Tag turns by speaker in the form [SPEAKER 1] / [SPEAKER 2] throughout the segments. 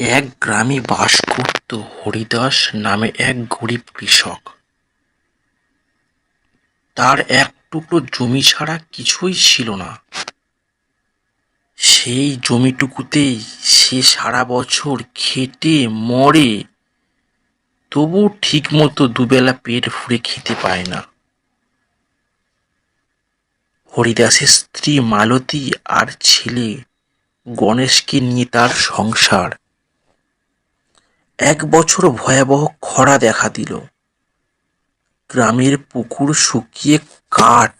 [SPEAKER 1] এক গ্রামে বাস করত হরিদাস নামে এক গরিব কৃষক। তার এক টুকরো জমি ছাড়া কিছুই ছিল না। সেই জমিটুকুতেই সে সারা বছর খেটে মরে, তবু ঠিক মতো দুবেলা পেট ভরে খেতে পায় না। হরিদাসের স্ত্রী মালতী আর ছেলে গণেশকে নিয়ে তার সংসার। এক বছর ভয়াবহ খরা দেখা দিল। গ্রামের পুকুর শুকিয়ে কাঠ,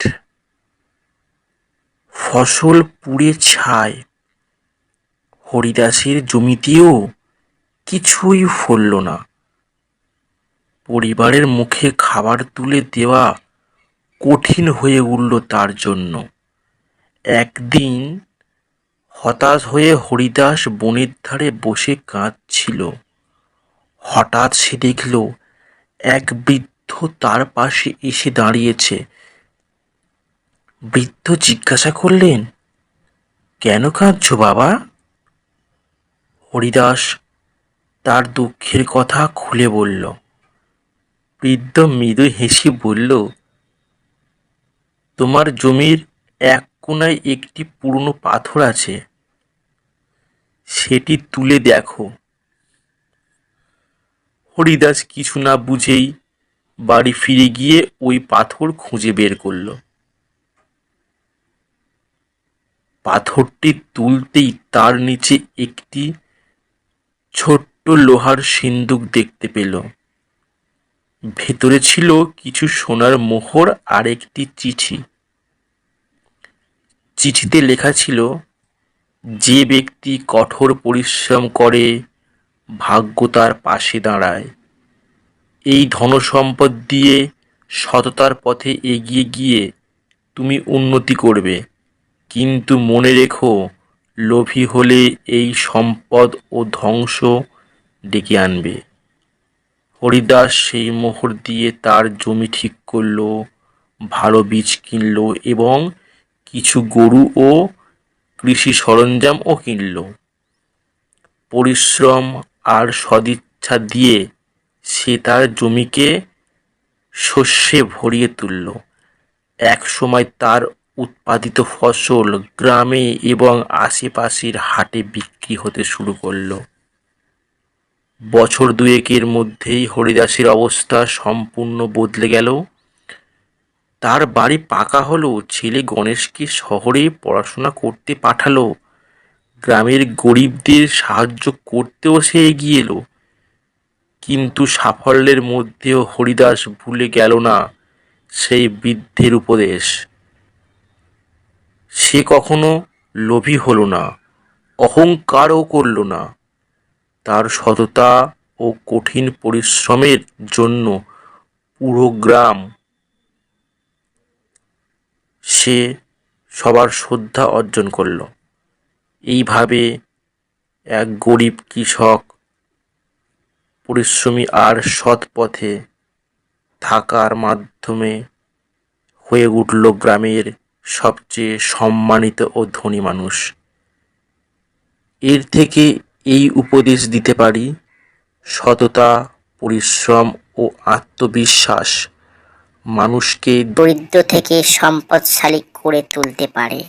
[SPEAKER 1] ফসল পুড়ে ছাই। হরিদাসের জমিতেও কিছুই ফলল না। পরিবারের মুখে খাবার তুলে দেওয়া কঠিন হয়ে উঠল তার জন্য। একদিন হতাশ হয়ে হরিদাস বনের ধারে বসে কাঁদছিল। হঠাৎ সে দেখল এক বৃদ্ধ তার পাশে এসে দাঁড়িয়েছে। বৃদ্ধ জিজ্ঞাসা করলেন, কেন কাঁদছো বাবা? হরিদাস তার দুঃখের কথা খুলে বলল। বৃদ্ধ মৃদু হেসে বলল, তোমার জমির এক কোণায় একটি পুরনো পাথর আছে, সেটি তুলে দেখো। হরিদাস কিছু না বুঝেই বাড়ি ফিরে গিয়ে ওই পাথর খুঁজে বের করল। পাথরটি তুলতেই তার নিচে একটি ছোট্ট লোহার সিন্দুক দেখতে পেল। ভেতরে ছিল কিছু সোনার মোহর আর একটি চিঠি। চিঠিতে লেখা ছিল, যে ব্যক্তি কঠোর পরিশ্রম করে ভাগ্য তার পাশে দাঁড়ায়। এই ধনসম্পদ দিয়ে সততার পথে এগিয়ে গিয়ে তুমি উন্নতি করবে, কিন্তু মনে রেখো, লোভী হলে এই সম্পদ ও ধ্বংস ডেকে আনবে। হরিদাস সেই মোহর দিয়ে তার জমি ঠিক করলো, ভালো বীজ কিনলো এবং কিছু গরু ও কৃষি সরঞ্জামও কিনল। পরিশ্রম আর সদিচ্ছা দিয়ে সে তার জমিকে শস্যে ভরিয়ে তুলল। এক সময় তার উৎপাদিত ফসল গ্রামে এবং আশেপাশের হাটে বিক্রি হতে শুরু করলো। বছর দুয়েকের মধ্যেই হরিদাসের অবস্থা সম্পূর্ণ বদলে গেল। তার বাড়ি পাকা হলো, ছেলে গণেশকে শহরে পড়াশোনা করতে পাঠালো, গ্রামের গরিবদের সাহায্য করতেও সে এগিয়ে এলো। কিন্তু সাফল্যের মধ্যেও হরিদাস ভুলে গেল না সেই বৃদ্ধের উপদেশ। সে কখনো লোভী হলো না, অহংকারও করল না। তার সততা ও কঠিন পরিশ্রমের জন্য পুরো গ্রাম সে সবার শ্রদ্ধা অর্জন করল। এইভাবে এক গরিব কৃষক পরিশ্রমী আর সৎ পথে থাকার মাধ্যমে হয়ে উঠল গ্রামের সবচেয়ে সম্মানিত ও ধনী মানুষ। এর থেকে এই উপদেশ দিতে পারি, সততা, পরিশ্রম ও আত্মবিশ্বাস মানুষকে
[SPEAKER 2] দরিদ্র থেকে সম্পদশালী করে তুলতে পারে।